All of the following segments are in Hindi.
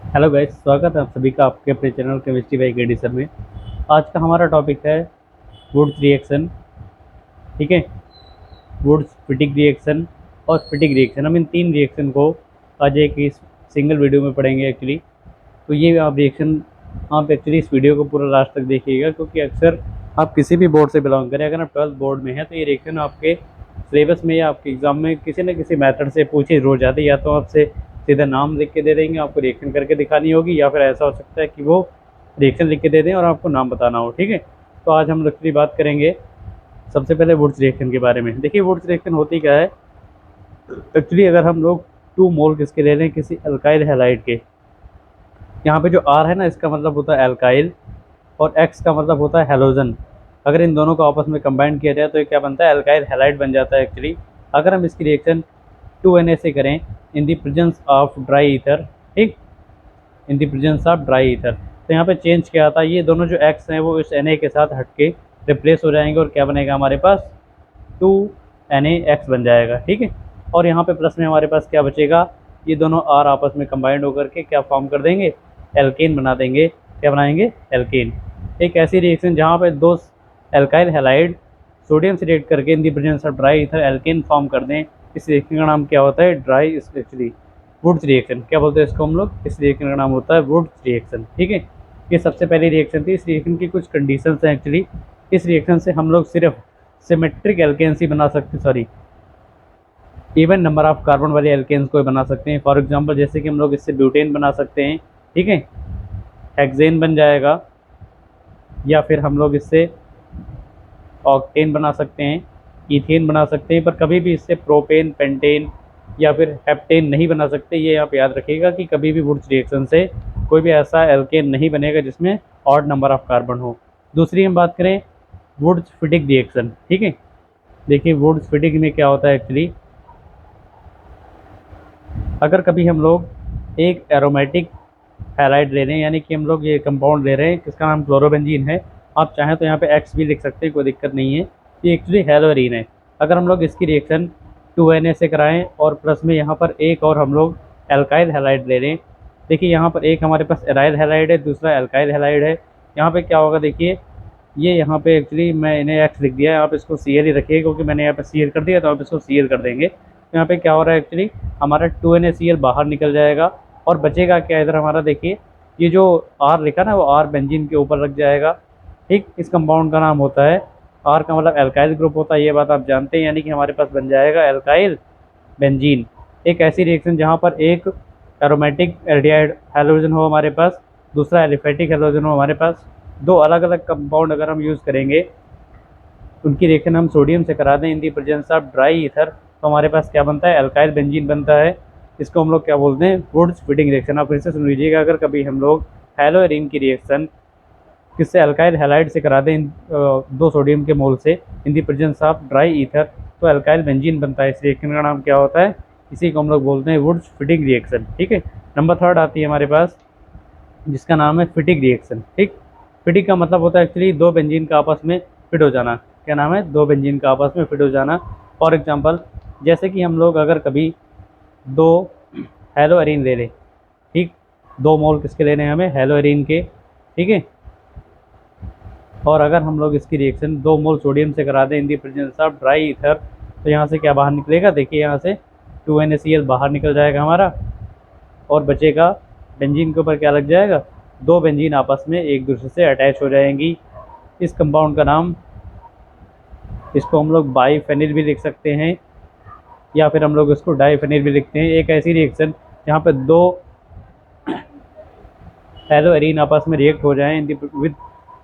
हेलो गाइस, स्वागत है आप सभी का आपके अपने चैनल केमिस्ट्री बाई एडिशन में। आज का हमारा टॉपिक है वुड्स रिएक्शन। ठीक है, वुड्स फिटिक रिएक्शन और फिटिक रिएक्शन। हम इन तीन रिएक्शन को आज एक इस सिंगल वीडियो में पढ़ेंगे एक्चुअली। तो ये आप एक्चुअली इस वीडियो को पूरा लास्ट तक देखिएगा, क्योंकि अक्सर आप किसी भी बोर्ड से बिलोंग करें, अगर आप 12th बोर्ड में हैं तो ये रिएक्शन आपके सिलेबस में या आपके एग्जाम में किसी न किसी मेथड से पूछे रोज जाते। या तो आपसे सीधा नाम लिख के दे देंगे, आपको रिएक्शन करके दिखानी होगी, या फिर ऐसा हो सकता है कि वो रिएक्शन लिख के दे दें और आपको नाम बताना हो। ठीक है, तो आज हम एक्चुअली बात करेंगे सबसे पहले वुड्स रिएक्शन के बारे में। देखिए, वुड्स रिएक्शन होती क्या है एक्चुअली। अगर हम लोग 2 मोल किसके ले लें, किसी अल्काइल हैलाइड के, यहाँ पे जो आर है ना, इसका मतलब होता है अल्काइल और एक्स का मतलब होता है हेलोजन। अगर इन दोनों को आपस में कंबाइन किया जाए तो ये क्या बनता है, अल्काइल हैलाइड बन जाता है एक्चुअली। अगर हम इसकी रिएक्शन 2Na से करें in the presence of dry ether, ठीक, in the presence of dry ether, तो यहाँ पे चेंज क्या आता है, ये दोनों जो एक्स हैं वो इस Na के साथ हटके रिप्लेस हो जाएंगे और क्या बनेगा हमारे पास 2NaX बन जाएगा। ठीक है, और यहाँ पे प्लस में हमारे पास क्या बचेगा, ये दोनों आर आपस में कंबाइंड होकर के क्या फॉर्म कर देंगे, एल्केन बना देंगे। क्या बनाएंगे, एल्केन। एक ऐसी रिएक्शन जहाँ पे दो एल्काइल हैलाइड सोडियम से रिएक्ट करके in the presence of dry ether alkane form कर दें, इस रिएक्शन का नाम क्या होता है, ड्राई एक्चुअली वुड्स रिएक्शन। क्या बोलते हैं इसको हम लोग, इस रिएक्शन का नाम होता है वुड्स रिएक्शन। ठीक है, ये सबसे पहली रिएक्शन थी। इस रिएक्शन की कुछ कंडीशंस हैं एक्चुअली। इस रिएक्शन से हम लोग सिर्फ सिमेट्रिक एल्केन्स ही बना सकते, sorry, even number of carbon वाले एल्केन्स को बना सकते हैं। फॉर एग्जांपल जैसे कि हम लोग इससे ब्यूटेन बना सकते हैं, ठीक है, हेक्सेन बन जाएगा, या फिर हम लोग इससे ऑक्टेन बना सकते हैं, इथेन बना सकते हैं, पर कभी भी इससे प्रोपेन, पेंटेन या फिर हेप्टेन नहीं बना सकते। ये आप याद रखिएगा कि कभी भी वुड्स रिएक्शन से कोई भी ऐसा एल्केन नहीं बनेगा जिसमें ऑड नंबर ऑफ कार्बन हो। दूसरी हम बात करें वुड्स फिटिक रिएक्शन। ठीक है, देखिए वुड्स फिटिक में क्या होता है एक्चुअली, अगर कभी हम लोग एक एरोमेटिक हैलाइड ले रहे हैं, यानी कि हम लोग ये कंपाउंड ले रहे हैं जिसका नाम क्लोरोबेंजीन है, आप चाहें तो यहाँ पे एक्स भी लिख सकते हैं, कोई दिक्कत नहीं है। ये एक्चुअली हेलोरीन है। अगर हम लोग इसकी रिएक्शन 2Na से कराएं और प्लस में यहाँ पर एक और हम लोग एल्काइल हैलाइड ले लें, देखिए यहाँ पर एक हमारे पास एराइल हैलाइड है, दूसरा एल्काइल हैलाइड है। यहाँ पे क्या होगा, देखिए ये यहाँ पे एक्चुअली मैं इन्हें एक्स लिख दिया है, आप इसको Cl ही रखिए क्योंकि मैंने यहाँ पे Cl कर दिया, तो आप इसको Cl कर देंगे। तो यहाँ पे क्या हो रहा है एक्चुअली, हमारा 2NaCl बाहर निकल जाएगा और बचेगा क्या इधर हमारा, देखिए ये जो आर लिखा ना वो आर बेंजीन के ऊपर लग जाएगा। ठीक, इस कंपाउंड का नाम होता है, आर का मतलब एल्काइल ग्रुप होता है, ये बात आप जानते हैं, यानी कि हमारे पास बन जाएगा एल्काइल बेंजीन। एक ऐसी रिएक्शन जहाँ पर एक एरोमेटिक एल्डिहाइड हैलोजन हो हमारे पास, दूसरा एलिफेटिक हैलोजन हो हमारे पास, दो अलग अलग कंपाउंड अगर हम यूज़ करेंगे, उनकी रिएक्शन हम सोडियम से करा दें in the presence of dry ether, तो हमारे पास क्या बनता है, एल्काइल बेंजीन बनता है। इसको हम लोग क्या बोलते हैं, वुड्स फिटिंग रिएक्शन। आप फिर से सुन लीजिएगा, अगर कभी हम लोग हेलोरीन की रिएक्शन किससे, अल्काइल हैलाइड से करा दें दो सोडियम के मोल से in the presence of dry ether, तो अल्काइल बेंजीन बनता है। इस रिएक्शन का नाम क्या होता है, इसी को हम लोग बोलते हैं वुड्स फिटिंग रिएक्शन। ठीक है, नंबर 3 आती है हमारे पास जिसका नाम है फिटिक रिएक्शन। ठीक, फिटिक का मतलब होता है एक्चुअली दो बेंजीन का आपस में फिट हो जाना। क्या नाम है, दो बेंजीन का आपस में फिट हो जाना। फॉर एग्जांपल जैसे कि हम लोग अगर कभी दो हेलोअरीन ले लें, ठीक, 2 मोल किसके लेने हैं हमें, हेलोअरीन के, ठीक है, और अगर हम लोग इसकी रिएक्शन 2 मोल सोडियम से करा दें in the presence of dry ether, तो यहाँ से क्या बाहर निकलेगा, देखिए यहाँ से 2NaCl बाहर निकल जाएगा हमारा, और बचेगा बेंजीन के ऊपर क्या लग जाएगा, दो बेंजीन आपस में एक दूसरे से अटैच हो जाएंगी। इस कंपाउंड का नाम, इसको हम लोग बाईफेनिल भी लिख सकते हैं, या फिर हम लोग इसको डाईफेनिल भी लिखते हैं। एक ऐसी रिएक्शन जहाँ पे दो हेलोअरीन आपस में रिएक्ट हो जाएं विद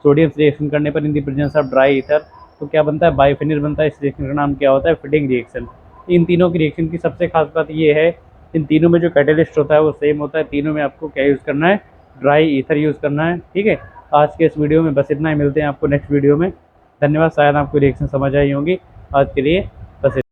सोडियम से रिएक्शन करने पर in the presence of dry ether, तो क्या बनता है, बाईफेनिल बनता है। इस रिएक्शन का नाम क्या होता है, फिटिंग रिएक्शन। इन तीनों की रिएक्शन की सबसे खास बात ये है, इन तीनों में जो कैटेलिस्ट होता है वो सेम होता है। तीनों में आपको क्या यूज़ करना है, ड्राई ईथर यूज़ करना है। ठीक है, आज के इस वीडियो में बस इतना ही, मिलते हैं आपको नेक्स्ट वीडियो में। धन्यवाद, शायद आपको रिएक्शन समझ आई होंगी। आज के लिए बस।